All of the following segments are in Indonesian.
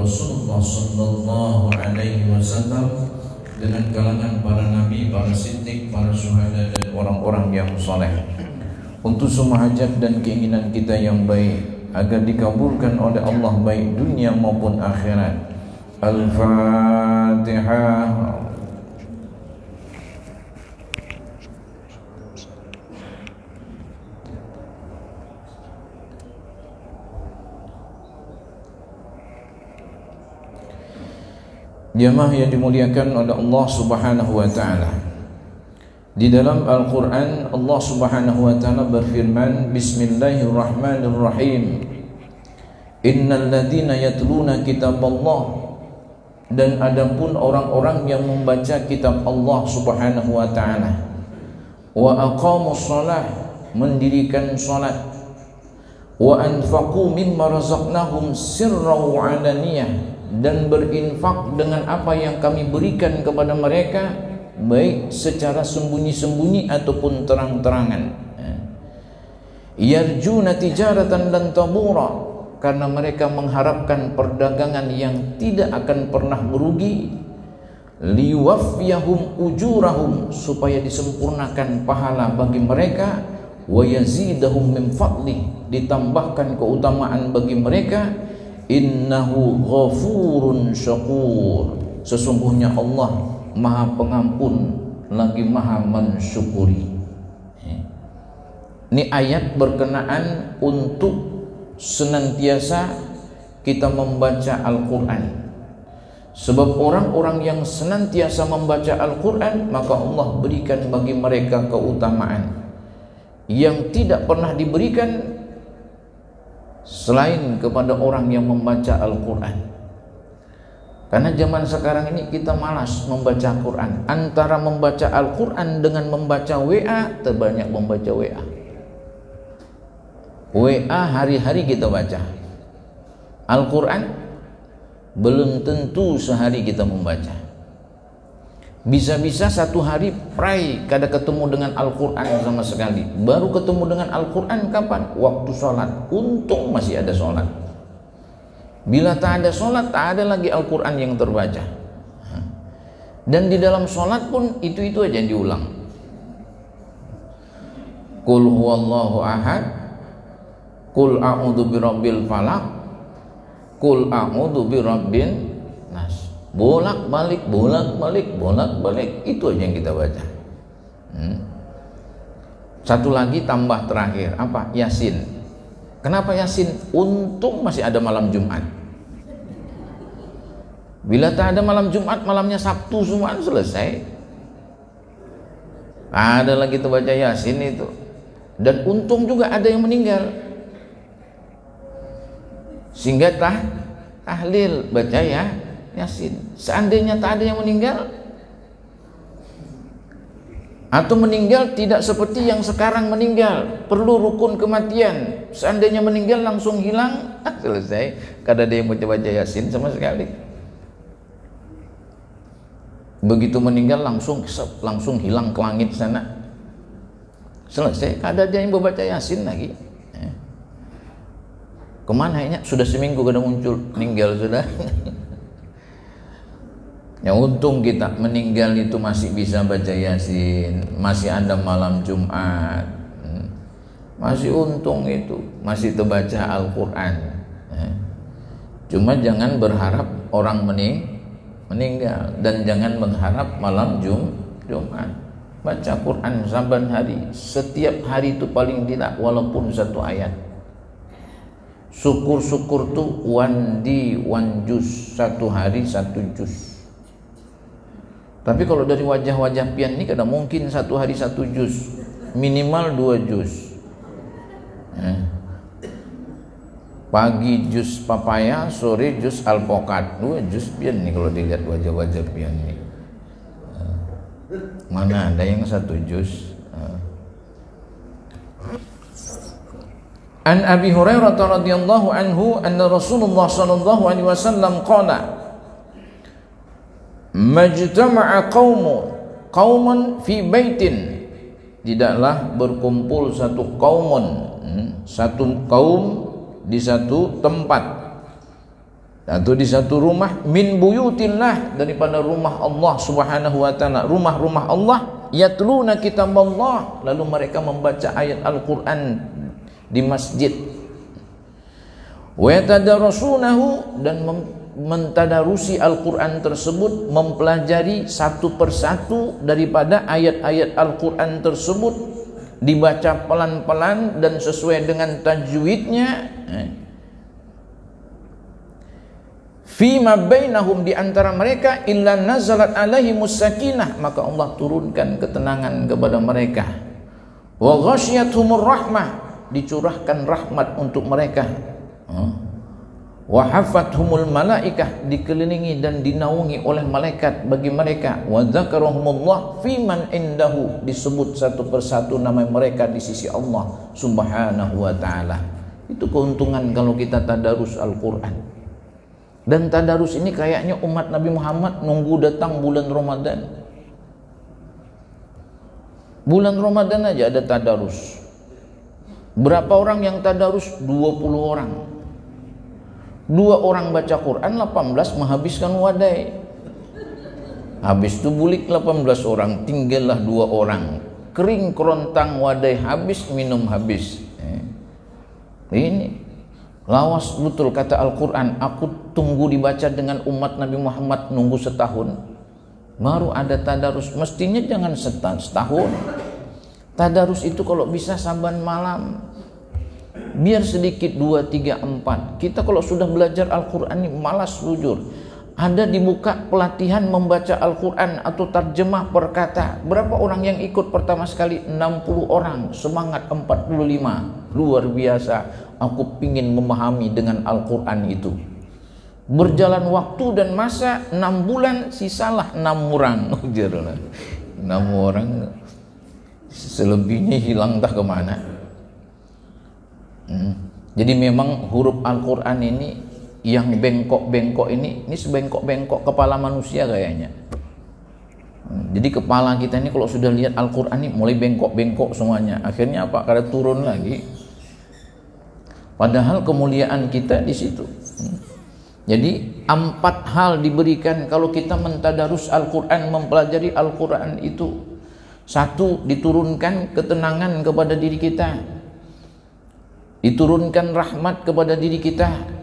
Rasulullah sallallahu alaihi wasallam dengan kalangan para nabi, para siddiq, para syuhada dan orang-orang yang saleh. Untuk semua hajat dan keinginan kita yang baik agar dikabulkan oleh Allah baik dunia maupun akhirat. Al-Fatihah. Jamaah yang dimuliakan oleh Allah Subhanahu wa taala. Di dalam Al-Qur'an Allah Subhanahu wa taala berfirman, Bismillahirrahmanirrahim. Innal ladzina yatluna kitaballah, dan adapun orang-orang yang membaca kitab Allah Subhanahu wa taala, wa aqamus shalah, mendirikan salat, wa anfaqu mimma razaqnahum sirran wa alaniyah, dan berinfak dengan apa yang kami berikan kepada mereka baik secara sembunyi-sembunyi ataupun terang-terangan. Yarjuna tijaratan lan tabura, karena mereka mengharapkan perdagangan yang tidak akan pernah merugi. Liwaffiyahum ujurahum, supaya disempurnakan pahala bagi mereka. Wa yazidahum min fadli, ditambahkan keutamaan bagi mereka. Innahu ghafurun syakur, sesungguhnya Allah Maha Pengampun lagi Maha mensyukuri. Ini ayat berkenaan untuk senantiasa kita membaca Al-Quran. Sebab orang-orang yang senantiasa membaca Al-Quran, maka Allah berikan bagi mereka keutamaan yang tidak pernah diberikan selain kepada orang yang membaca Al-Quran. Karena zaman sekarang ini kita malas membaca Al-Quran. Antara membaca Al-Quran dengan membaca WA, terbanyak membaca WA. WA hari-hari kita baca. Al-Quran belum tentu sehari kita membaca. Bisa-bisa satu hari pray kada ketemu dengan Al-Quran sama sekali. Baru ketemu dengan Al-Quran kapan? Waktu sholat. Untung masih ada sholat. Bila tak ada sholat, tak ada lagi Al-Quran yang terbaca. Dan di dalam sholat pun itu-itu aja yang diulang. Qul huwallahu ahad, Qul a'udzu birabbil falaq, Qul a'udzu birabbin nas. Bolak-balik, bolak-balik, bolak-balik, itu aja yang kita baca. Satu lagi tambah terakhir, apa? Yasin. Kenapa Yasin? Untung masih ada malam Jumat. Bila tak ada malam Jumat, malamnya Sabtu semua selesai. Ada lagi kita baca Yasin itu. Dan untung juga ada yang meninggal, sehingga tahlil baca ya Yasin. Seandainya tak ada yang meninggal, atau meninggal tidak seperti yang sekarang meninggal, perlu rukun kematian. Seandainya meninggal langsung hilang, selesai. Kada ada yang baca Yasin sama sekali. Begitu meninggal langsung hilang ke langit sana, selesai. Kada ada yang membaca Yasin lagi. Kemana ya? Sudah seminggu kada muncul, meninggal sudah. Ya untung kita meninggal itu masih bisa baca Yasin, masih ada malam Jumat, masih untung itu, masih terbaca Al-Quran. Cuma jangan berharap orang meninggal, dan jangan mengharap malam Jumat. Baca Quran saban hari, setiap hari itu paling tidak walaupun satu ayat. Syukur-syukur tuh one juz, satu hari satu juz. Tapi kalau dari wajah-wajah pian ini kadang mungkin satu hari satu juz, minimal 2 juz. Pagi juz papaya, sore juz alpokat, 2 juz pian nih kalau dilihat wajah-wajah pian ini. Mana ada yang 1 juz? An Abi Hurairah radhiyallahu anhu anna Rasulullah sallallahu alaihi wasallam qala majtama'a qaumun fi baitin, tidaklah berkumpul satu kaum di satu tempat, Atau di satu rumah, min buyutillah, daripada rumah Allah subhanahu wa ta'ala, rumah-rumah Allah, yatluna kitab Allah, lalu mereka membaca ayat Al-Quran di masjid, wa yatadarasunahu, dan mentadarusi Al-Quran tersebut, mempelajari satu persatu daripada ayat-ayat Al-Quran tersebut, dibaca pelan-pelan dan sesuai dengan tajwidnya. Fima bainahum, di antara mereka, illa nazalat alaihimus sakinah, maka Allah turunkan ketenangan kepada mereka. Wa ghasyiyatuhumur rahmah, dicurahkan rahmat untuk mereka. Wa hafathumul malaikah, dikelilingi dan dinaungi oleh malaikat bagi mereka. Wa dzakarahumullah fiman indahu, disebut satu persatu nama mereka di sisi Allah subhanahu wa ta'ala. Itu keuntungan kalau kita tadarus Al-Quran. Dan tadarus ini kayaknya umat Nabi Muhammad nunggu datang bulan Ramadan. Bulan Ramadan aja ada tadarus. Berapa orang yang tadarus? 20 orang. 2 orang baca Quran, 18 menghabiskan wadai. Habis itu bulik 18 orang, tinggallah 2 orang. Kering kerontang wadai habis, minum habis. Ini lawas betul kata Al-Quran, aku tunggu dibaca dengan umat Nabi Muhammad nunggu setahun baru ada tadarus. Mestinya jangan setahun. Tadarus itu kalau bisa saban malam, biar sedikit 2, 3, 4. Kita kalau sudah belajar Al-Quran ini malas jujur. Ada dibuka pelatihan membaca Al-Quran atau terjemah per kata. Berapa orang yang ikut pertama sekali? 60 orang. Semangat 45. Luar biasa. Aku pingin memahami dengan Al-Quran itu. Berjalan waktu dan masa 6 bulan, sisalah 6 orang. 6 orang. Selebihnya hilang tak kemana. Jadi memang huruf Al-Quran ini yang bengkok-bengkok ini sebengkok-bengkok kepala manusia kayaknya. Jadi kepala kita ini kalau sudah lihat Al-Quran ini mulai bengkok-bengkok semuanya. Akhirnya apa? Karena turun lagi. Padahal kemuliaan kita di situ. Jadi 4 hal diberikan kalau kita mentadarus Al-Quran, mempelajari Al-Quran itu. 1, diturunkan ketenangan kepada diri kita. Diturunkan rahmat kepada diri kita.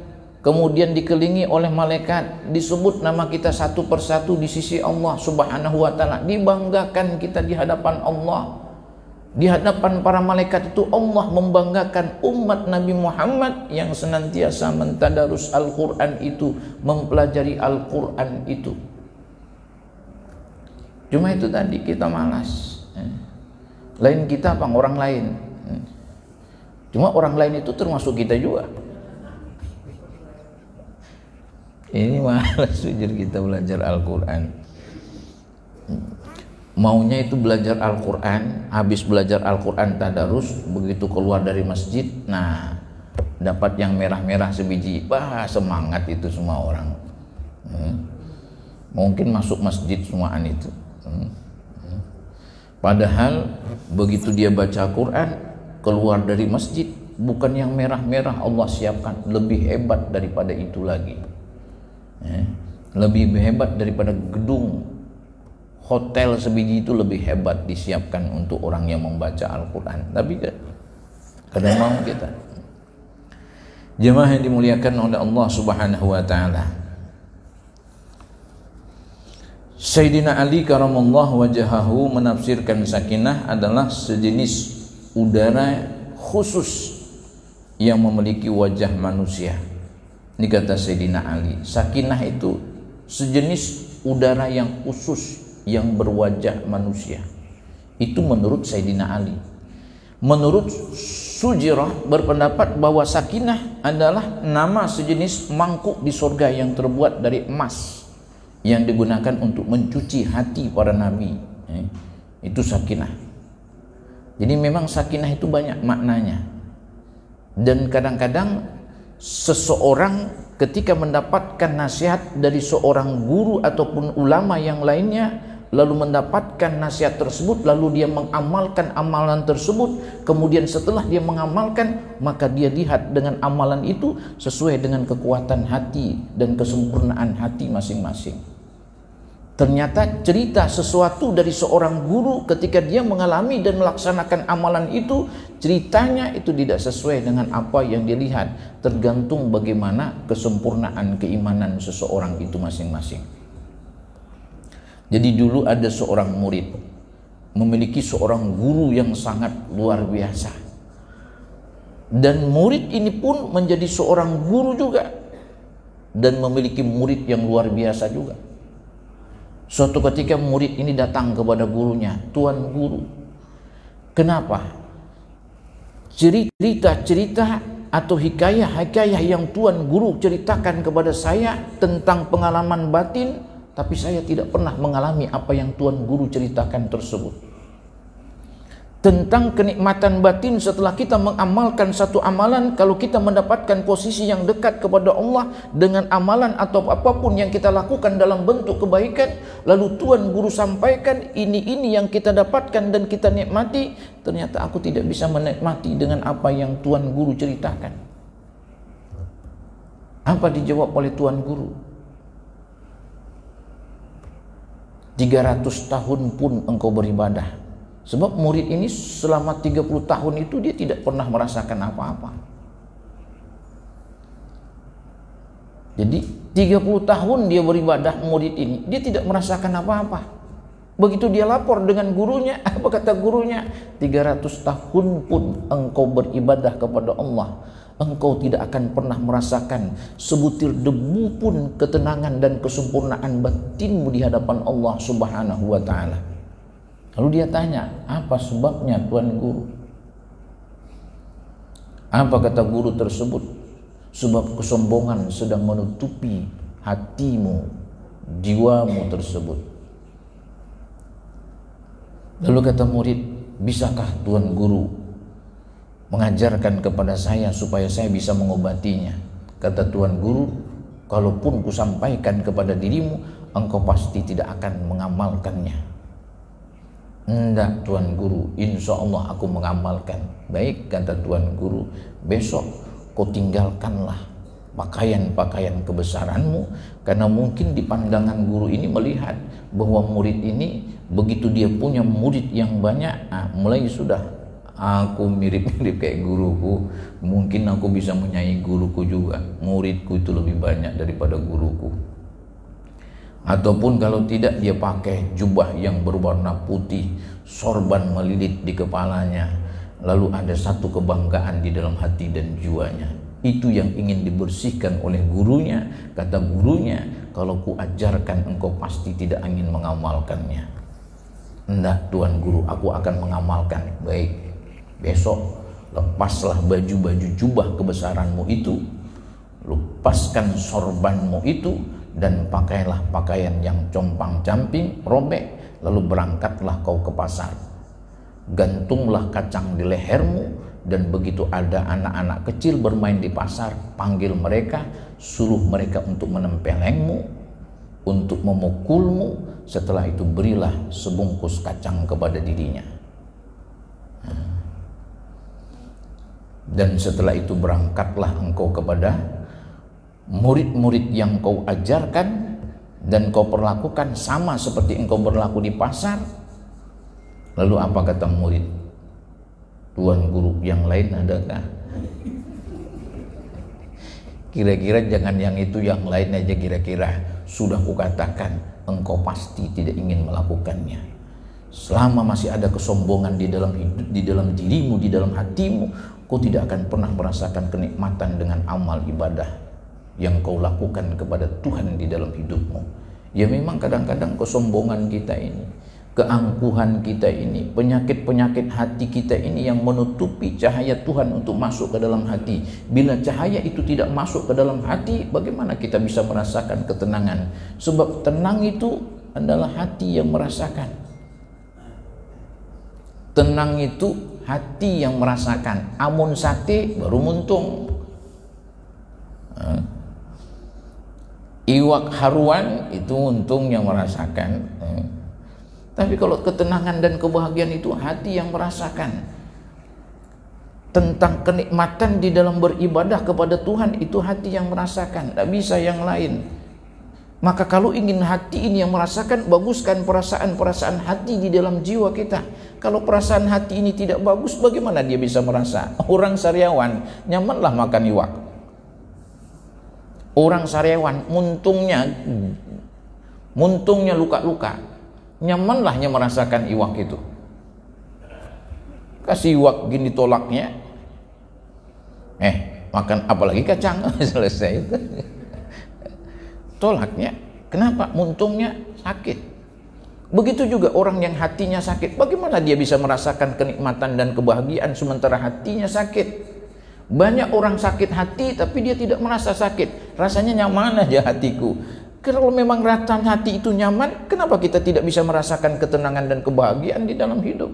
Kemudian dikelilingi oleh malaikat, disebut nama kita satu persatu di sisi Allah subhanahu wa ta'ala, dibanggakan kita di hadapan Allah, di hadapan para malaikat itu. Allah membanggakan umat Nabi Muhammad yang senantiasa mentadarus Al-Quran itu, mempelajari Al-Quran itu. Cuma itu tadi, kita malas. Lain kita apa? Orang lain. Cuma orang lain itu termasuk kita juga. Ini malas jujur kita belajar Al-Quran. Maunya itu belajar Al-Quran, habis belajar Al-Quran tadarus, begitu keluar dari masjid, nah dapat yang merah-merah sebiji, semangat itu semua orang. Mungkin masuk masjid semuaan itu. Padahal begitu dia baca Quran, keluar dari masjid, bukan yang merah-merah Allah siapkan, lebih hebat daripada itu lagi. Lebih hebat daripada gedung hotel sebiji itu, lebih hebat disiapkan untuk orang yang membaca Al-Quran. Tapi kadang mau kita. Jemaah yang dimuliakan oleh Allah subhanahu wa ta'ala, Sayyidina Ali karamallahu wajahahu menafsirkan sakinah adalah sejenis udara khusus yang memiliki wajah manusia. Ini kata Sayyidina Ali, sakinah itu sejenis udara yang khusus yang berwajah manusia. Itu menurut Sayyidina Ali. Menurut Sujirah berpendapat bahwa sakinah adalah nama sejenis mangkuk di surga yang terbuat dari emas, yang digunakan untuk mencuci hati para nabi. Itu sakinah. Jadi memang sakinah itu banyak maknanya. Dan kadang-kadang seseorang ketika mendapatkan nasihat dari seorang guru ataupun ulama yang lainnya, lalu mendapatkan nasihat tersebut, lalu dia mengamalkan amalan tersebut. Kemudian setelah dia mengamalkan, maka dia lihat dengan amalan itu sesuai dengan kekuatan hati dan kesempurnaan hati masing-masing. Ternyata cerita sesuatu dari seorang guru ketika dia mengalami dan melaksanakan amalan itu, ceritanya itu tidak sesuai dengan apa yang dilihat, tergantung bagaimana kesempurnaan keimanan seseorang itu masing-masing. Jadi dulu ada seorang murid memiliki seorang guru yang sangat luar biasa, dan murid ini pun menjadi seorang guru juga dan memiliki murid yang luar biasa juga. Suatu ketika murid ini datang kepada gurunya, "Tuan guru, kenapa cerita-cerita atau hikayah-hikayah yang Tuan guru ceritakan kepada saya tentang pengalaman batin, tapi saya tidak pernah mengalami apa yang Tuan guru ceritakan tersebut? Tentang kenikmatan batin setelah kita mengamalkan satu amalan, kalau kita mendapatkan posisi yang dekat kepada Allah dengan amalan atau apapun yang kita lakukan dalam bentuk kebaikan, lalu Tuan guru sampaikan ini yang kita dapatkan dan kita nikmati, ternyata aku tidak bisa menikmati dengan apa yang Tuan guru ceritakan." Apa dijawab oleh Tuan guru? 300 tahun pun engkau beribadah. Sebab murid ini selama 30 tahun itu dia tidak pernah merasakan apa-apa. Jadi 30 tahun dia beribadah, murid ini, dia tidak merasakan apa-apa. Begitu dia lapor dengan gurunya, apa kata gurunya? 300 tahun pun engkau beribadah kepada Allah, engkau tidak akan pernah merasakan sebutir debu pun ketenangan dan kesempurnaan batinmu di hadapan Allah Subhanahu wa ta'ala. Lalu dia tanya, "Apa sebabnya Tuan guru?" Apa kata guru tersebut? "Sebab kesombongan sedang menutupi hatimu, jiwamu tersebut." Lalu kata murid, "Bisakah Tuan guru mengajarkan kepada saya supaya saya bisa mengobatinya?" Kata Tuan guru, "Kalaupun kusampaikan kepada dirimu, engkau pasti tidak akan mengamalkannya." "Enggak Tuan guru, insya Allah aku mengamalkan." "Baik," kata Tuan guru, "besok kau tinggalkanlah pakaian-pakaian kebesaranmu, karena mungkin di pandangan guru ini melihat bahwa murid ini begitu dia punya murid yang banyak, mulai sudah, aku mirip-mirip kayak guruku, mungkin aku bisa menyaingi guruku juga, muridku itu lebih banyak daripada guruku." Ataupun kalau tidak, dia pakai jubah yang berwarna putih, sorban melilit di kepalanya, lalu ada satu kebanggaan di dalam hati dan jiwanya. Itu yang ingin dibersihkan oleh gurunya. Kata gurunya, "Kalau ku ajarkan, engkau pasti tidak ingin mengamalkannya." "Enggak Tuan guru, aku akan mengamalkan." "Baik, besok lepaslah baju-baju jubah kebesaranmu itu, lepaskan sorbanmu itu, dan pakailah pakaian yang compang-camping, robek, lalu berangkatlah kau ke pasar. Gantunglah kacang di lehermu, dan begitu ada anak-anak kecil bermain di pasar, panggil mereka, suruh mereka untuk menempelengmu, untuk memukulmu. Setelah itu berilah sebungkus kacang kepada dirinya. Dan setelah itu berangkatlah engkau kepada murid-murid yang kau ajarkan dan kau perlakukan sama seperti engkau berlaku di pasar." Lalu apa kata murid? "Tuan guru, yang lain adakah?" "Kira-kira jangan yang itu, yang lain aja kira-kira. Sudah kukatakan, engkau pasti tidak ingin melakukannya. Selama masih ada kesombongan di dalam dirimu, di dalam hatimu, kau tidak akan pernah merasakan kenikmatan dengan amal ibadah yang kau lakukan kepada Tuhan di dalam hidupmu." Ya memang kadang-kadang kesombongan kita ini, keangkuhan kita ini, penyakit-penyakit hati kita ini yang menutupi cahaya Tuhan untuk masuk ke dalam hati. Bila cahaya itu tidak masuk ke dalam hati, bagaimana kita bisa merasakan ketenangan? Sebab tenang itu adalah hati yang merasakan. Tenang itu hati yang merasakan. Amun sate baru muntung. Iwak haruan itu untung yang merasakan. Tapi kalau ketenangan dan kebahagiaan itu hati yang merasakan. Tentang kenikmatan di dalam beribadah kepada Tuhan, itu hati yang merasakan, tidak bisa yang lain. Maka kalau ingin hati ini yang merasakan, baguskan perasaan-perasaan hati di dalam jiwa kita. Kalau perasaan hati ini tidak bagus, bagaimana dia bisa merasa? Orang sariawan nyamanlah makan iwak. Orang sariawan muntungnya luka-luka, nyamanlahnya merasakan iwak itu. Kasih iwak gini tolaknya, makan apalagi kacang, selesai. Tolaknya, kenapa? Muntungnya sakit. Begitu juga orang yang hatinya sakit, bagaimana dia bisa merasakan kenikmatan dan kebahagiaan sementara hatinya sakit? Banyak orang sakit hati tapi dia tidak merasa sakit, rasanya nyaman aja hatiku. Kalau memang rata hati itu nyaman, kenapa kita tidak bisa merasakan ketenangan dan kebahagiaan di dalam hidup?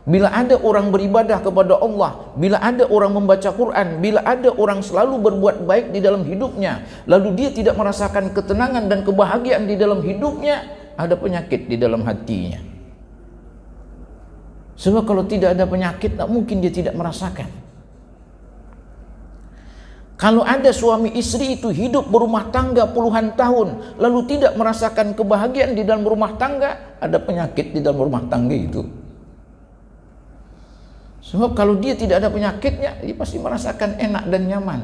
Bila ada orang beribadah kepada Allah, bila ada orang membaca Quran, bila ada orang selalu berbuat baik di dalam hidupnya, lalu dia tidak merasakan ketenangan dan kebahagiaan di dalam hidupnya, ada penyakit di dalam hatinya. Sebab kalau tidak ada penyakit, tak mungkin dia tidak merasakan. Kalau ada suami istri itu hidup berumah tangga puluhan tahun, lalu tidak merasakan kebahagiaan di dalam rumah tangga, ada penyakit di dalam rumah tangga itu. Sebab kalau dia tidak ada penyakitnya, dia pasti merasakan enak dan nyaman.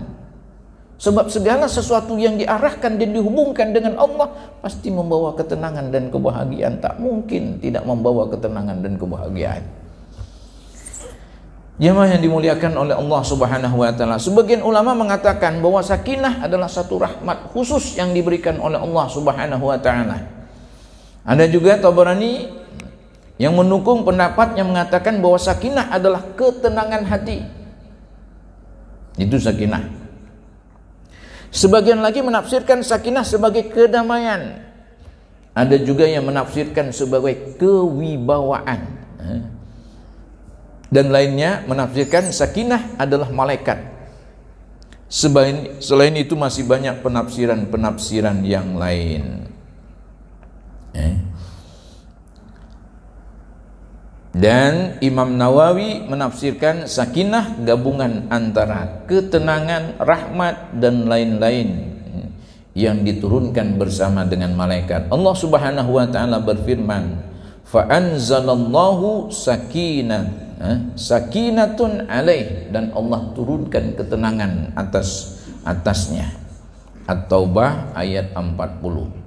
Sebab segala sesuatu yang diarahkan dan dihubungkan dengan Allah pasti membawa ketenangan dan kebahagiaan. Tak mungkin tidak membawa ketenangan dan kebahagiaan. Jemaah yang dimuliakan oleh Allah Subhanahu wa taala, sebagian ulama mengatakan bahwa sakinah adalah satu rahmat khusus yang diberikan oleh Allah Subhanahu wa taala. Ada juga Tabarani yang mendukung pendapat yang mengatakan bahwa sakinah adalah ketenangan hati. Itu sakinah. Sebagian lagi menafsirkan sakinah sebagai kedamaian. Ada juga yang menafsirkan sebagai kewibawaan. Dan lainnya menafsirkan sakinah adalah malaikat. Selain itu masih banyak penafsiran-penafsiran yang lain. Dan Imam Nawawi menafsirkan sakinah gabungan antara ketenangan, rahmat dan lain-lain yang diturunkan bersama dengan malaikat. Allah Subhanahu wa taala berfirman, fa anzalallahu sakinatun alaih, dan Allah turunkan ketenangan atasnya. At-Taubah ayat 40.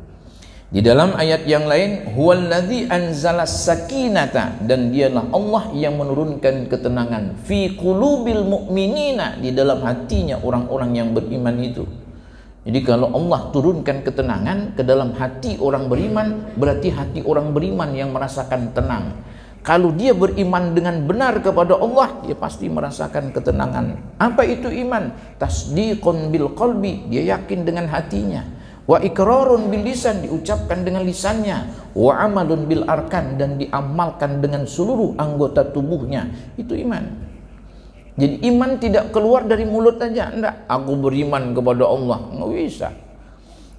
Di dalam ayat yang lain, huwallazi anzalas sakinata, dan dialah Allah yang menurunkan ketenangan fi qulubil mu'minina, di dalam hatinya orang-orang yang beriman itu. Jadi kalau Allah turunkan ketenangan ke dalam hati orang beriman, berarti hati orang beriman yang merasakan tenang. Kalau dia beriman dengan benar kepada Allah, dia pasti merasakan ketenangan. Apa itu iman? Tasdiqun bil qalbi, dia yakin dengan hatinya. Wa iqrarun bil lisan, diucapkan dengan lisannya. Wa amalun bil arkan, dan diamalkan dengan seluruh anggota tubuhnya. Itu iman. Jadi iman tidak keluar dari mulut saja. Enggak, aku beriman kepada Allah, enggak bisa.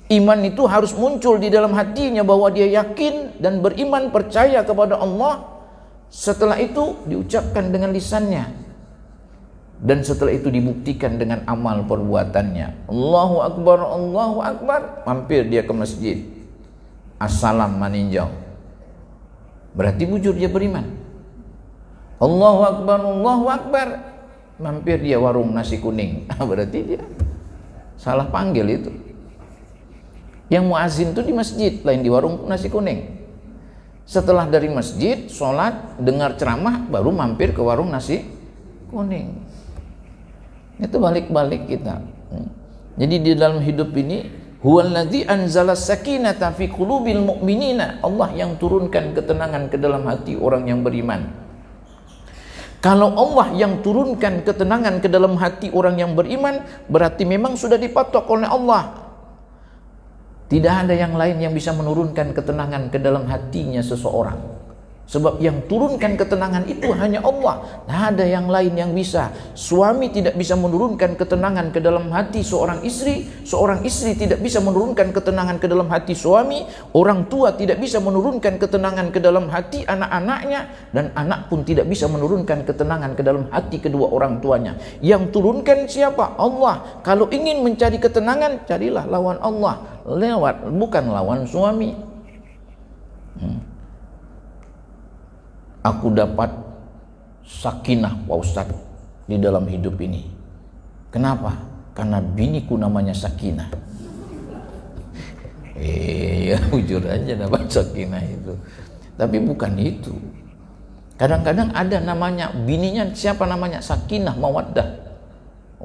Iman itu harus muncul di dalam hatinya, bahwa dia yakin dan beriman, percaya kepada Allah. Setelah itu diucapkan dengan lisannya, dan setelah itu dibuktikan dengan amal perbuatannya. Allahu Akbar, Allahu Akbar, mampir dia ke masjid, assalam maninjau, berarti bujur dia beriman. Allahu Akbar, Allahu Akbar, mampir dia warung nasi kuning, berarti dia salah panggil itu. Yang muazin itu di masjid, lain di warung nasi kuning. Setelah dari masjid, sholat, dengar ceramah, baru mampir ke warung nasi kuning. Itu balik-balik kita. Jadi di dalam hidup ini, huwallazi anzalas sakinata fi qulubil mu'minina, Allah yang turunkan ketenangan ke dalam hati orang yang beriman. Kalau Allah yang turunkan ketenangan ke dalam hati orang yang beriman, berarti memang sudah dipatok oleh Allah. Tidak ada yang lain yang bisa menurunkan ketenangan ke dalam hatinya seseorang. Sebab yang turunkan ketenangan itu hanya Allah. Nah, ada yang lain yang bisa. Suami tidak bisa menurunkan ketenangan ke dalam hati seorang istri. Seorang istri tidak bisa menurunkan ketenangan ke dalam hati suami. Orang tua tidak bisa menurunkan ketenangan ke dalam hati anak-anaknya. Dan anak pun tidak bisa menurunkan ketenangan ke dalam hati kedua orang tuanya. Yang turunkan siapa? Allah. Kalau ingin mencari ketenangan, carilah lawan Allah. Bukan lawan suami. Aku dapat sakinah, Pak Ustadz, di dalam hidup ini. Kenapa? Karena biniku namanya Sakinah. Ya jujur aja dapat sakinah itu. Tapi bukan itu. Kadang-kadang ada namanya, bininya siapa namanya? Sakinah, Mawaddah,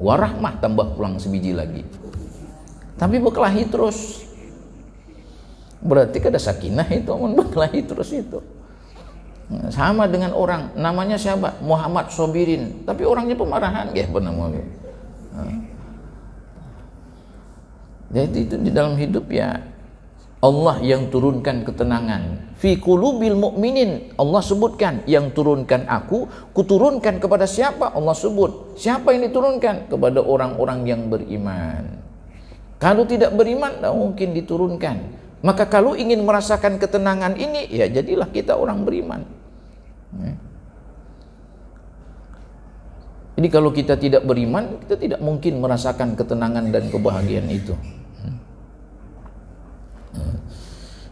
Warahmah, tambah pulang sebiji lagi. Tapi berkelahi terus. Berarti kada sakinah itu, berkelahi terus itu. Sama dengan orang namanya siapa? Muhammad Sobirin, tapi orangnya pemarahan ya benar. Jadi itu di dalam hidup ya Allah yang turunkan ketenangan. Fi qulubil mu'minin, Allah sebutkan yang turunkan aku, kuturunkan kepada siapa? Allah sebut. Siapa yang diturunkan? Kepada orang-orang yang beriman. Kalau tidak beriman, tidak mungkin diturunkan. Maka kalau ingin merasakan ketenangan ini, ya jadilah kita orang beriman. Jadi kalau kita tidak beriman, kita tidak mungkin merasakan ketenangan dan kebahagiaan itu.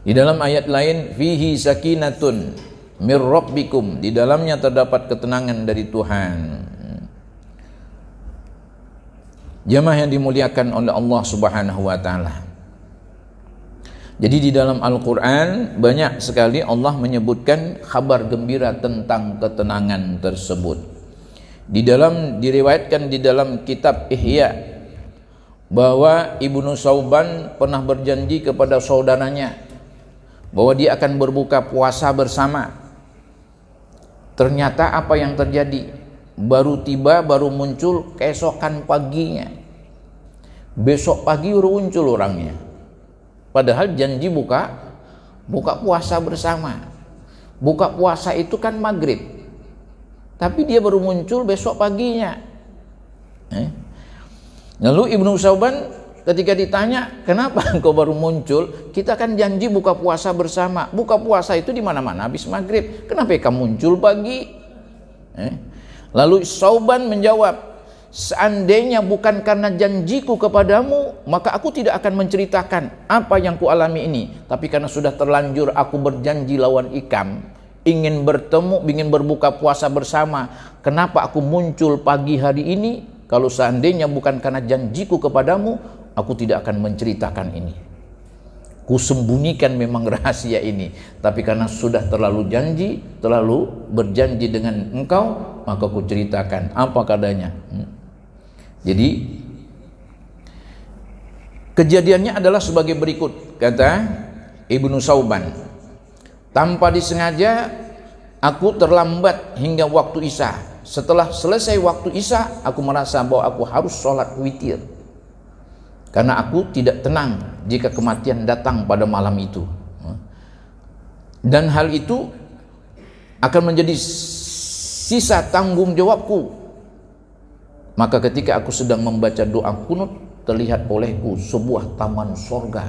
Di dalam ayat lain, fihi sakinatun mir rabbikum, di dalamnya terdapat ketenangan dari Tuhan. Jamaah yang dimuliakan oleh Allah Subhanahu wa taala. Jadi di dalam Al-Quran banyak sekali Allah menyebutkan kabar gembira tentang ketenangan tersebut. Diriwayatkan di dalam kitab Ihya bahwa Ibnu Sauban pernah berjanji kepada saudaranya bahwa dia akan berbuka puasa bersama. Ternyata apa yang terjadi? Baru tiba, baru muncul keesokan paginya. Besok pagi baru muncul orangnya. Padahal janji buka puasa bersama. Buka puasa itu kan maghrib, tapi dia baru muncul besok paginya. Lalu Ibnu Sauban ketika ditanya, kenapa engkau baru muncul? Kita kan janji buka puasa bersama. Buka puasa itu di mana-mana habis maghrib. Kenapa kamu muncul pagi? Lalu Sauban menjawab, seandainya bukan karena janjiku kepadamu, maka aku tidak akan menceritakan apa yang kualami ini. Tapi karena sudah terlanjur aku berjanji lawan Ikam, ingin bertemu, ingin berbuka puasa bersama. Kenapa aku muncul pagi hari ini? Kalau seandainya bukan karena janjiku kepadamu, aku tidak akan menceritakan ini. Kusembunyikan memang rahasia ini, tapi karena sudah terlalu berjanji dengan engkau, maka ku ceritakan apa kadanya. Jadi kejadiannya adalah sebagai berikut, kata Ibnu Sauban. Tanpa disengaja aku terlambat hingga waktu Isya. Setelah selesai waktu Isya, aku merasa bahwa aku harus sholat witir, karena aku tidak tenang jika kematian datang pada malam itu. Dan hal itu akan menjadi sisa tanggung jawabku. Maka ketika aku sedang membaca doa kunut, terlihat olehku sebuah taman sorga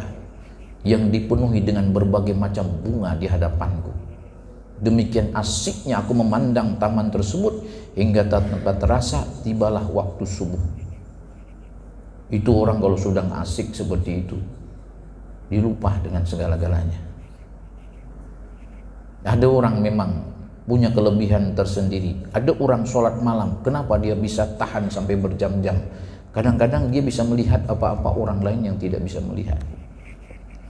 yang dipenuhi dengan berbagai macam bunga di hadapanku. Demikian asiknya aku memandang taman tersebut hingga tanpa terasa tibalah waktu subuh. Itu orang kalau sudah asik seperti itu, dilupa dengan segala-galanya. Ada orang memang punya kelebihan tersendiri. Ada orang sholat malam, kenapa dia bisa tahan sampai berjam-jam? Kadang-kadang dia bisa melihat apa-apa orang lain yang tidak bisa melihat.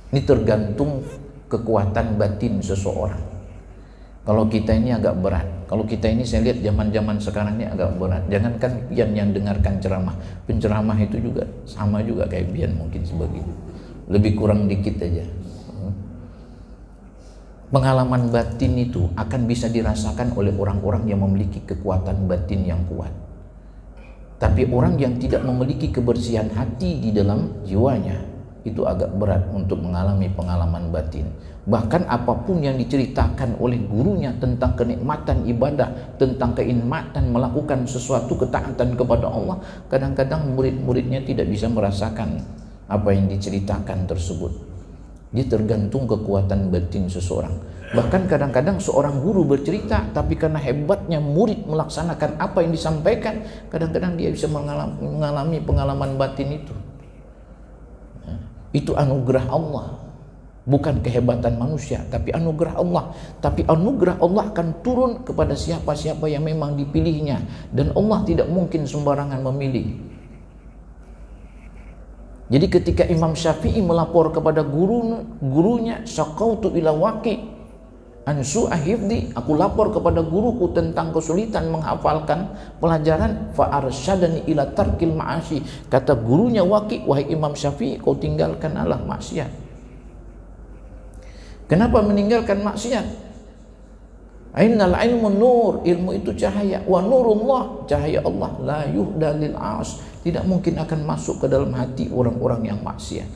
Ini tergantung kekuatan batin seseorang. Kalau kita ini agak berat. Kalau kita ini saya lihat zaman-zaman sekarang ini agak berat. Jangankan yang dengarkan ceramah, penceramah itu juga sama juga kayak Bian mungkin sebegitu. Lebih kurang dikit aja. Pengalaman batin itu akan bisa dirasakan oleh orang-orang yang memiliki kekuatan batin yang kuat. Tapi orang yang tidak memiliki kebersihan hati di dalam jiwanya, itu agak berat untuk mengalami pengalaman batin. Bahkan apapun yang diceritakan oleh gurunya tentang kenikmatan ibadah, tentang kenikmatan melakukan sesuatu ketaatan kepada Allah, kadang-kadang murid-muridnya tidak bisa merasakan apa yang diceritakan tersebut. Dia tergantung kekuatan batin seseorang. Bahkan kadang-kadang seorang guru bercerita, tapi karena hebatnya murid melaksanakan apa yang disampaikan, kadang-kadang dia bisa mengalami pengalaman batin itu. Itu anugerah Allah, bukan kehebatan manusia, tapi anugerah Allah. Tapi anugerah Allah akan turun kepada siapa-siapa yang memang dipilihnya, dan Allah tidak mungkin sembarangan memilih. Jadi ketika Imam Syafi'i melapor kepada gurunya, syaqautu ila Waqi an su'a hifdzi, aku lapor kepada guruku tentang kesulitan menghafalkan pelajaran, fa arsyadani ila tarkil ma'asi, kata gurunya Waqi, wahai Imam Syafi'i, kau tinggalkanlah maksiat. Kenapa meninggalkan maksiat? Ainnal ilmu nur, ilmu itu cahaya, wa nurullah, cahaya Allah, la yuhda lil as, tidak mungkin akan masuk ke dalam hati orang-orang yang maksiat.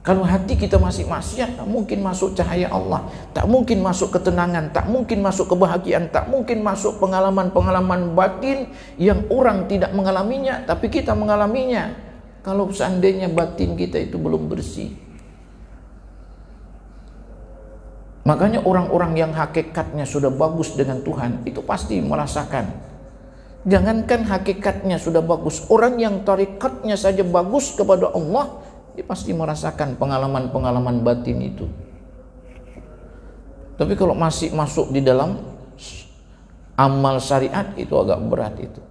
Kalau hati kita masih maksiat, tak mungkin masuk cahaya Allah, tak mungkin masuk ketenangan, tak mungkin masuk kebahagiaan, tak mungkin masuk pengalaman-pengalaman batin yang orang tidak mengalaminya, tapi kita mengalaminya. Kalau seandainya batin kita itu belum bersih. Makanya orang-orang yang hakikatnya sudah bagus dengan Tuhan, itu pasti merasakan. Jangankan hakikatnya sudah bagus, orang yang tarikatnya saja bagus kepada Allah, dia pasti merasakan pengalaman-pengalaman batin itu. Tapi kalau masih masuk di dalam amal syariat, itu agak berat itu.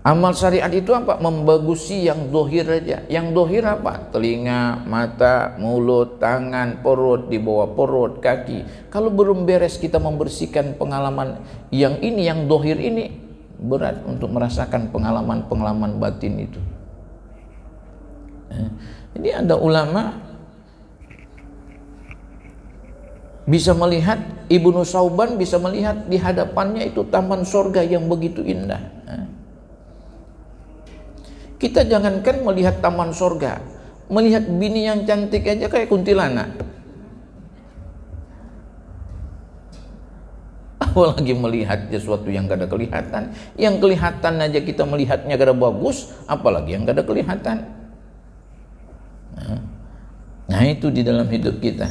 Amal syariat itu apa? Membagusi yang dohir aja. Yang dohir apa? Telinga, mata, mulut, tangan, perut, di bawah perut, kaki. Kalau belum beres kita membersihkan pengalaman yang ini, yang dohir ini, berat untuk merasakan pengalaman-pengalaman batin itu. Jadi ada ulama bisa melihat, Ibnu Sauban bisa melihat di hadapannya itu taman sorga yang begitu indah. Kita jangankan melihat taman sorga, melihat bini yang cantik aja kayak kuntilanak. Apalagi melihat sesuatu yang gak ada kelihatan. Yang kelihatan aja kita melihatnya gak ada bagus, apalagi yang gak ada kelihatan. Nah itu di dalam hidup kita.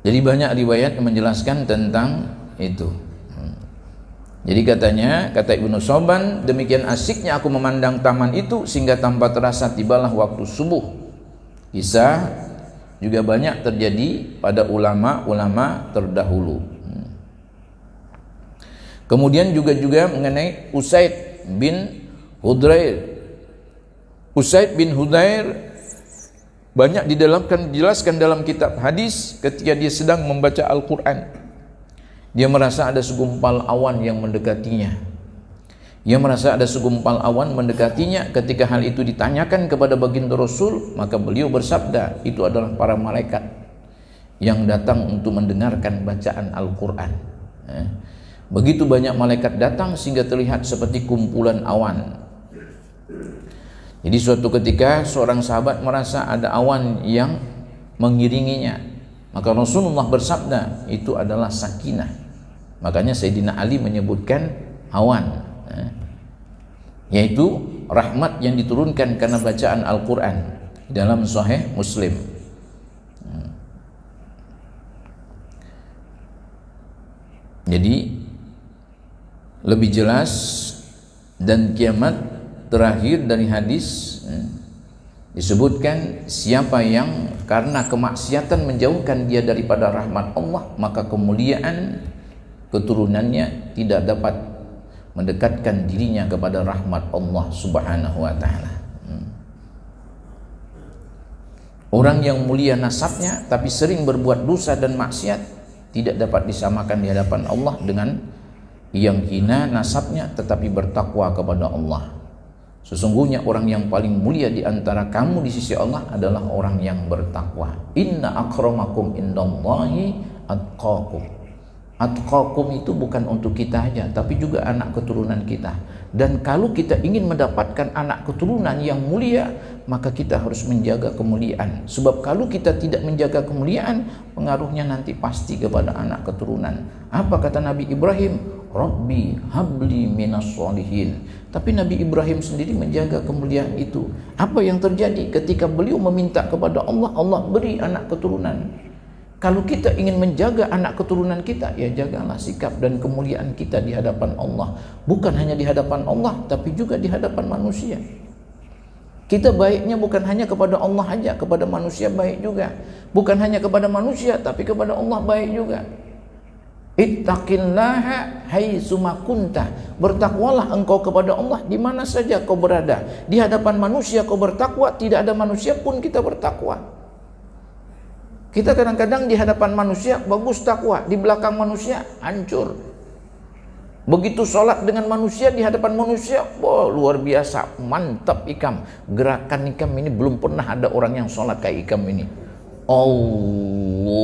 Jadi banyak riwayat yang menjelaskan tentang itu. Jadi katanya, kata Ibnu Sauban, demikian asiknya aku memandang taman itu sehingga tanpa terasa tibalah waktu subuh. Kisah juga banyak terjadi pada ulama-ulama terdahulu. Kemudian juga mengenai Usaid bin Hudair. Usaid bin Hudair banyak dijelaskan dalam kitab hadis ketika dia sedang membaca Al-Quran. Dia merasa ada segumpal awan yang mendekatinya. Dia merasa ada segumpal awan mendekatinya. Ketika hal itu ditanyakan kepada baginda Rasul, maka beliau bersabda, itu adalah para malaikat yang datang untuk mendengarkan bacaan Al-Quran. Begitu banyak malaikat datang sehingga terlihat seperti kumpulan awan. Jadi suatu ketika seorang sahabat merasa ada awan yang mengiringinya, maka Rasulullah bersabda, itu adalah sakinah. Makanya Sayyidina Ali menyebutkan awan, yaitu rahmat yang diturunkan karena bacaan Al-Quran dalam Sahih Muslim. Jadi lebih jelas dan kiamat terakhir dari hadis disebutkan, siapa yang karena kemaksiatan menjauhkan dia daripada rahmat Allah, maka kemuliaan keturunannya tidak dapat mendekatkan dirinya kepada rahmat Allah Subhanahu wa ta'ala. Orang yang mulia nasabnya tapi sering berbuat dosa dan maksiat tidak dapat disamakan di hadapan Allah dengan yang hina nasabnya tetapi bertakwa kepada Allah. Sesungguhnya orang yang paling mulia di antara kamu di sisi Allah adalah orang yang bertakwa. Inna akramakum indallahi atqakum. Atqakum itu bukan untuk kita aja, tapi juga anak keturunan kita. Dan kalau kita ingin mendapatkan anak keturunan yang mulia, maka kita harus menjaga kemuliaan. Sebab kalau kita tidak menjaga kemuliaan, pengaruhnya nanti pasti kepada anak keturunan. Apa kata Nabi Ibrahim? Rabbi habli minas sholihin. Tapi Nabi Ibrahim sendiri menjaga kemuliaan itu. Apa yang terjadi ketika beliau meminta kepada Allah, Allah beri anak keturunan. Kalau kita ingin menjaga anak keturunan kita, ya jagalah sikap dan kemuliaan kita di hadapan Allah. Bukan hanya di hadapan Allah, tapi juga di hadapan manusia. Kita baiknya bukan hanya kepada Allah saja, kepada manusia baik juga. Bukan hanya kepada manusia, tapi kepada Allah baik juga. Ittaqillaha haitsuma kunta. Bertakwalah engkau kepada Allah di mana saja kau berada. Di hadapan manusia kau bertakwa, tidak ada manusia pun kita bertakwa. Kita kadang-kadang di hadapan manusia bagus takwa, di belakang manusia hancur. Begitu sholat dengan manusia, di hadapan manusia, wah luar biasa, mantap Ikam. Gerakan Ikam ini belum pernah ada orang yang sholat kayak Ikam ini. Allahu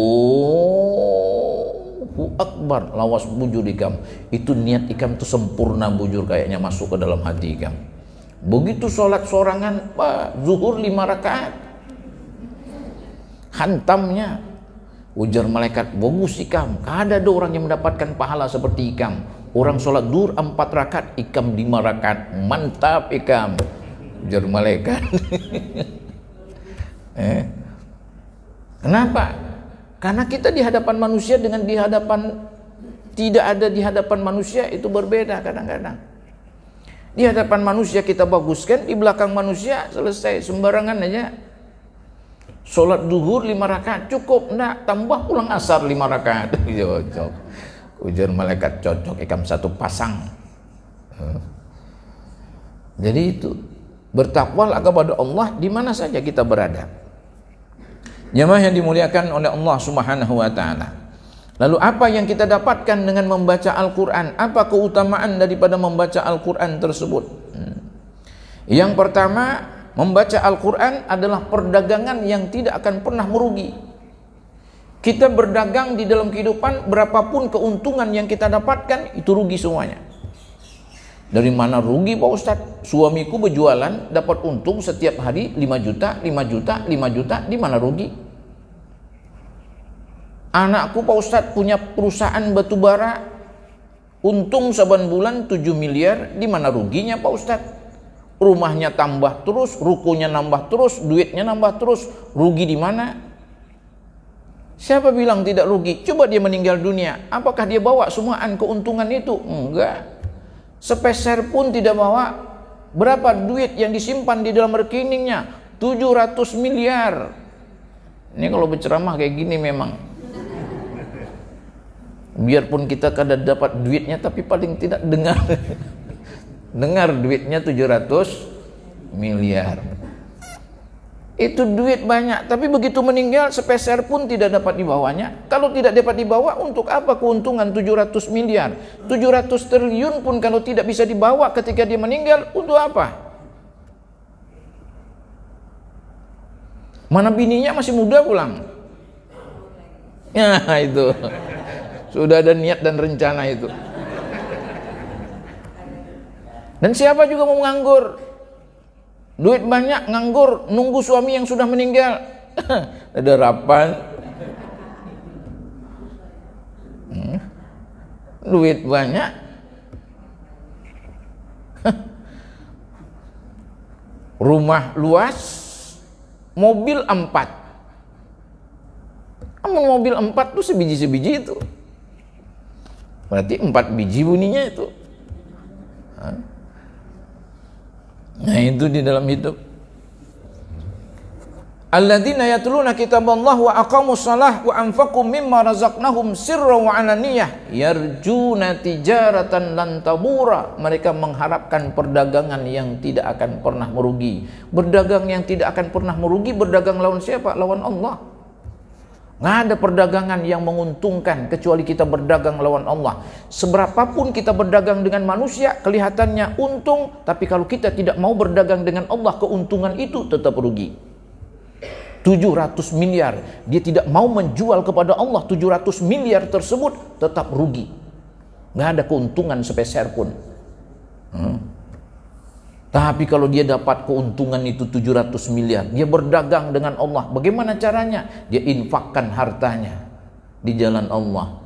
Akbar, lawas bujur Ikam. Itu niat Ikam itu sempurna bujur, kayaknya masuk ke dalam hati Ikam. Begitu sholat sorangan, zuhur 5 rakaat. Hantamnya, ujar malaikat, bagus Ikam. Ada orang yang mendapatkan pahala seperti Ikam. Orang sholat duhur 4 rakaat, Ikam 5 rakaat. Mantap Ikam, ujar malaikat. Kenapa? Karena kita di hadapan manusia dengan di hadapan tidak ada di hadapan manusia itu berbeda kadang-kadang. Di hadapan manusia kita baguskan, di belakang manusia selesai sembarangan aja. Sholat duhur 5 rakaat cukup, enggak, tambah pulang asar 5 rakaat. Cocok. Ujar malaikat, cocok Ikam satu pasang. Jadi itu, bertakwalah kepada Allah di mana saja kita berada. Jemaah yang dimuliakan oleh Allah Subhanahu wa taala. Lalu apa yang kita dapatkan dengan membaca Al-Qur'an? Apa keutamaan daripada membaca Al-Qur'an tersebut? Yang pertama, membaca Al-Quran adalah perdagangan yang tidak akan pernah merugi. Kita berdagang di dalam kehidupan, berapapun keuntungan yang kita dapatkan, itu rugi semuanya. Dari mana rugi Pak Ustadz? Suamiku berjualan, dapat untung setiap hari 5 juta, 5 juta, 5 juta, di mana rugi? Anakku Pak Ustadz punya perusahaan batubara, untung saban bulan 7 miliar, di mana ruginya Pak Ustadz? Rumahnya tambah terus, rukonya nambah terus, duitnya nambah terus, rugi di mana? Siapa bilang tidak rugi? Coba dia meninggal dunia, apakah dia bawa semuaan keuntungan itu? Enggak, sepeser pun tidak bawa. Berapa duit yang disimpan di dalam rekeningnya? 700 miliar. Ini kalau berceramah kayak gini memang, biarpun kita kadang dapat duitnya, tapi paling tidak dengar duitnya 700 miliar. Itu duit banyak, tapi begitu meninggal sepeser pun tidak dapat dibawanya. Kalau tidak dapat dibawa, untuk apa keuntungan 700 miliar? 700 triliun pun kalau tidak bisa dibawa ketika dia meninggal, untuk apa? Mana bininya masih muda pulang? Ya itu, sudah ada niat dan rencana itu. Dan siapa juga mau nganggur? Duit banyak nganggur, nunggu suami yang sudah meninggal. Ada harapan. Duit banyak. Rumah luas, mobil 4. Mobil 4 tuh sebiji-sebiji itu. Berarti 4 biji bunyinya itu. Nah itu di dalam hidup. Alladzina yatluna kitaballah wa aqamus shalah wa anfaqu mimma razaqnahum sirran wa alaniyah yarjuna tijaratan lan tabura. Mereka mengharapkan perdagangan yang tidak akan pernah merugi. Berdagang yang tidak akan pernah merugi, berdagang lawan siapa? Lawan Allah. Nggak ada perdagangan yang menguntungkan kecuali kita berdagang lawan Allah. Seberapapun kita berdagang dengan manusia, kelihatannya untung, tapi kalau kita tidak mau berdagang dengan Allah, keuntungan itu tetap rugi. 700 miliar, dia tidak mau menjual kepada Allah 700 miliar tersebut, tetap rugi. Nggak ada keuntungan sepeser pun. Tapi kalau dia dapat keuntungan itu 700 miliar, dia berdagang dengan Allah. Bagaimana caranya? Dia infakkan hartanya di jalan Allah.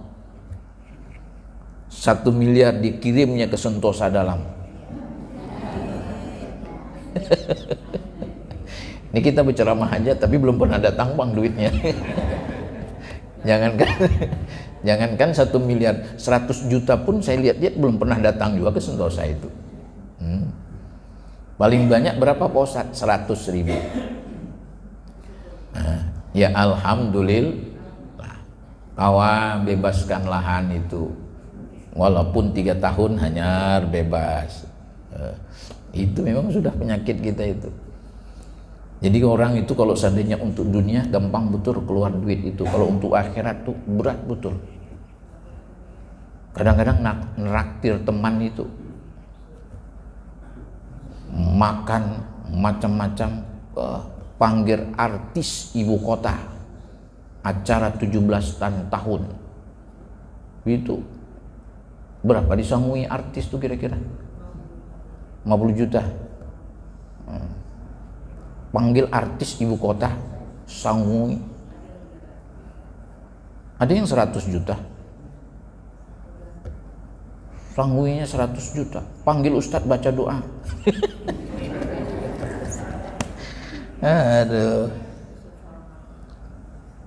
1 miliar dikirimnya ke Sentosa Dalam. Ini kita berceramah aja, tapi belum pernah datang bang duitnya. Jangankan 1 miliar, 100 juta pun saya lihat belum pernah datang juga ke Sentosa itu. Paling banyak berapa Pak Ustadz? 100.000. Nah, ya alhamdulillah, kawan bebaskan lahan itu. Walaupun 3 tahun hanya bebas. Itu memang sudah penyakit kita itu. Jadi orang itu kalau seandainya untuk dunia gampang betul keluar duit itu. Kalau untuk akhirat tuh berat betul. Kadang-kadang neraktir teman itu, makan macam-macam, panggil artis ibu kota, acara 17 tahun itu berapa disangui artis tuh kira-kira 50 juta. Panggil artis ibu kota, sangui. Ada yang 100 juta, sangguinya 100 juta. Panggil ustadz baca doa. Aduh,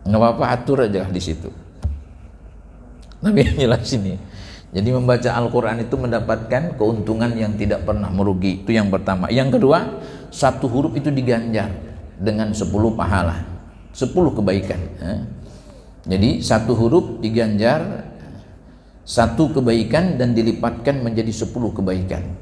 nggak apa-apa, atur aja di situ. Tapi jelas ini. Jadi membaca Al-Quran itu mendapatkan keuntungan yang tidak pernah merugi. Itu yang pertama. Yang kedua, 1 huruf itu diganjar dengan 10 pahala, 10 kebaikan. Jadi 1 huruf diganjar 1 kebaikan dan dilipatkan menjadi 10 kebaikan.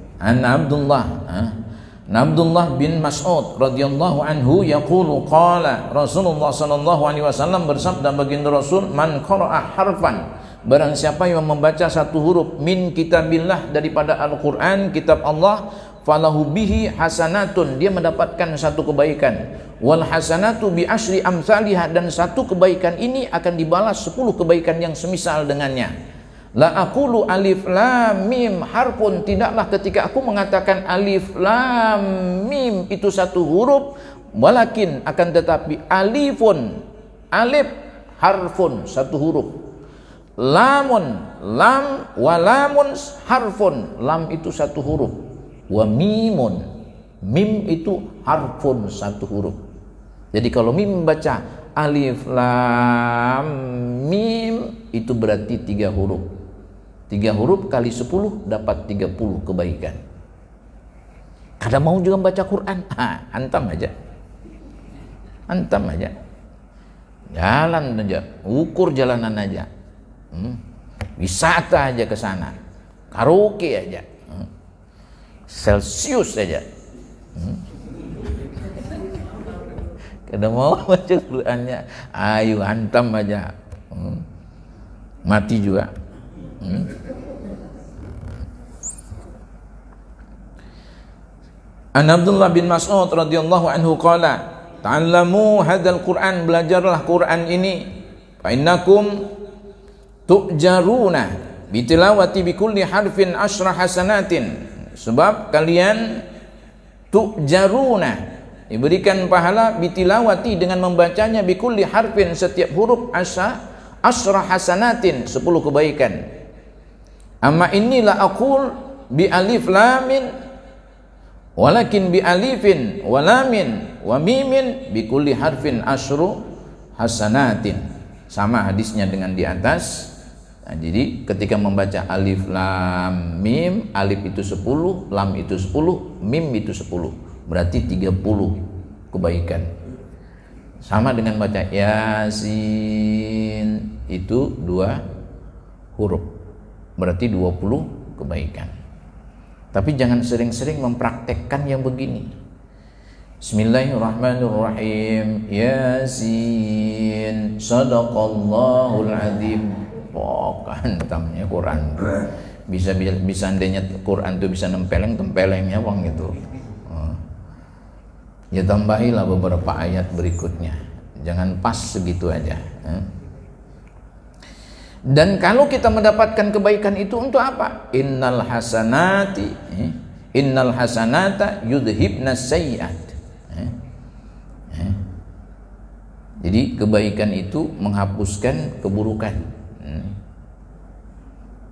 Abdullah bin Mas'ud radhiyallahu anhu yaqulu qala Rasulullah sallallahu alaihi wasallam bersabda baginda Rasul, man qara'a harfan, barang siapa yang membaca 1 huruf min kitabillah, daripada Al-Qur'an, kitab Allah, falahu bihi hasanatun, dia mendapatkan 1 kebaikan, wal hasanatu bi asyri amsalihah, dan 1 kebaikan ini akan dibalas 10 kebaikan yang semisal dengannya. La aqulu alif lam mim harfun, tidaklah ketika aku mengatakan alif lam mim itu 1 huruf, walakin akan tetapi alifun, alif, harfun 1 huruf, lamun, lam, walamun harfun, lam itu 1 huruf, wa mimun, mim itu harfun 1 huruf. Jadi kalau mim membaca alif lam mim itu berarti 3 huruf. 3 huruf kali 10 dapat 30 kebaikan. Kada mau juga baca Quran, hantam aja. Hantam aja. Jalan aja, ukur jalanan aja. Wisata aja ke sana. Karaoke aja. Celsius aja. Kada mau baca Qurannya, ayo hantam aja. Mati juga. An Abdullah bin Mas'ud radhiyallahu anhu qala ta'allamu hadzal Qur'an, belajarlah Quran ini, fa innakum tu'jaruna bitilawati bikulli harfin asyra hasanatin, sebab kalian tu'jaruna diberikan pahala bitilawati dengan membacanya bikulli harfin setiap huruf asyra hasanatin 10 kebaikan. Amma inilah aqul bi alif lamin walakin bi alifin walamin wa mimin bi kulli harfin asyru hasanatin. Sama hadisnya dengan di atas. Nah, jadi ketika membaca alif lam mim, alif itu 10, lam itu 10, mim itu 10, berarti 30 kebaikan. Sama dengan baca Yasin, itu 2 huruf, berarti 20 kebaikan. Tapi jangan sering-sering mempraktekkan yang begini. Bismillahirrahmanirrahim. Yasin, sadaqallahul azim. Hantamnya Quran. Bisa andainya Quran itu bisa tempelengnya bang gitu. Ya tambahilah beberapa ayat berikutnya. Jangan pas segitu aja. Dan kalau kita mendapatkan kebaikan itu untuk apa? Innal hasanati Innal hasanata yudhibnas sayyi'at. Jadi kebaikan itu menghapuskan keburukan.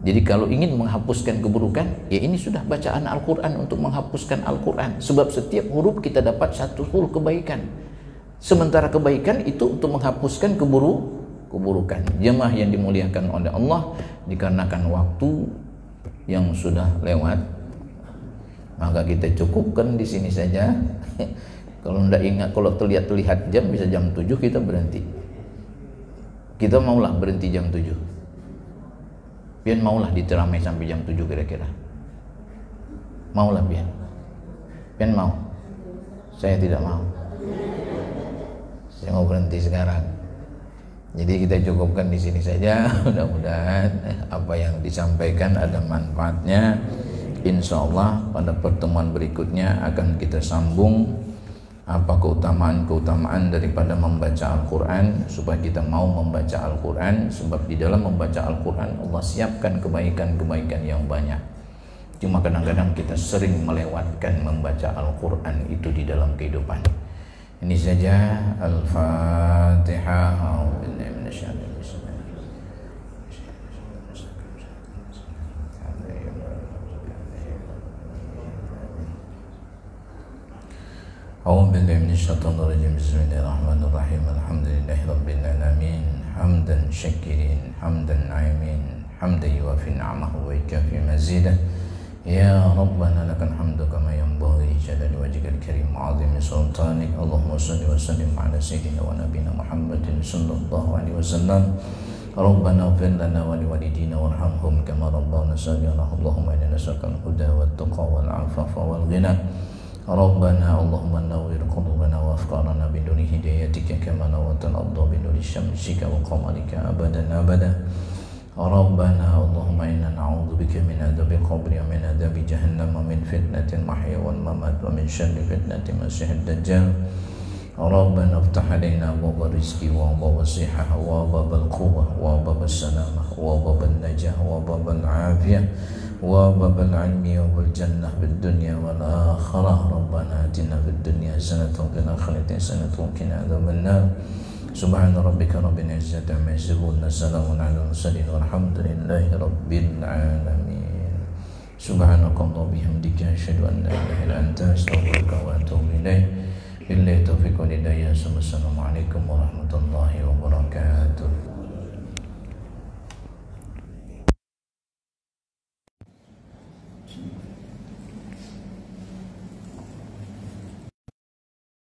Jadi kalau ingin menghapuskan keburukan, ya ini sudah bacaan Al-Quran untuk menghapuskan Al-Quran. Sebab setiap huruf kita dapat satu huruf kebaikan. Sementara kebaikan itu untuk menghapuskan keburukan. Jemaah yang dimuliakan oleh Allah, dikarenakan waktu yang sudah lewat, maka kita cukupkan di sini saja. Kalau tidak ingat, kalau terlihat jam, bisa jam 7 kita berhenti. Kita maulah berhenti jam 7. Pian maulah diteramai sampai jam 7 kira-kira. Maulah pian. Pian mau. Saya tidak mau. Saya mau berhenti sekarang. Jadi kita cukupkan di sini saja. Mudah-mudahan apa yang disampaikan ada manfaatnya. Insya Allah pada pertemuan berikutnya akan kita sambung apa keutamaan daripada membaca Al-Quran, supaya kita mau membaca Al-Quran. Sebab di dalam membaca Al-Quran Allah siapkan kebaikan-kebaikan yang banyak. Cuma kadang-kadang kita sering melewatkan membaca Al-Quran itu di dalam kehidupan. Ini saja. Al-Fatihah. أعوذ بالله من الشيطان الرجيم بسم الله الرحمن الرحيم الحمد لله رب العالمين حمدا شاكرين حمدا ناعمين حمدا يوافي نعمه ويكافي مزيده يا ربنا لك الحمد كما ينبغي لجلال وجهك الكريم وعظيم سلطانك اللهم صل وسلم على سيدنا ونبينا محمد صلى الله عليه وسلم ربنا اغفر لنا ولوالدينا وارحمهم كما ربونا صغيرا اللهم انا نسألك الهدى والتقى والعفاف والغنى ربنا اللهم نور قلوبنا وافكارنا بنور هدايتك كما نورت الارض بنور شمسك وقمرك ابدا ابدا ربنا اللهم انا نعوذ بك من عذاب القبر ومن عذاب جهنم ومن فتنة المحيا والممات ومن شر فتنة المسيح الدجال ربنا افتح علينا ابواب الرزق وابواب الصحة وابواب القوة وابواب السلامة وابواب النجاة وابواب العافية وباب العلم والجنة في الدنيا والآخرة ربنا آتنا في الدنيا حسنة وفي الآخرة حسنة وقنا عذاب النار سبحان ربك رب العزة عما يصفون وسلام على المرسلين والحمد لله رب العالمين سبحانك اللهم وبحمدك أشهد أن لا إله إلا أنت أستغفرك وأتوب إليك بالله التوفيق والهداية السلام عليكم ورحمة الله وبركاته.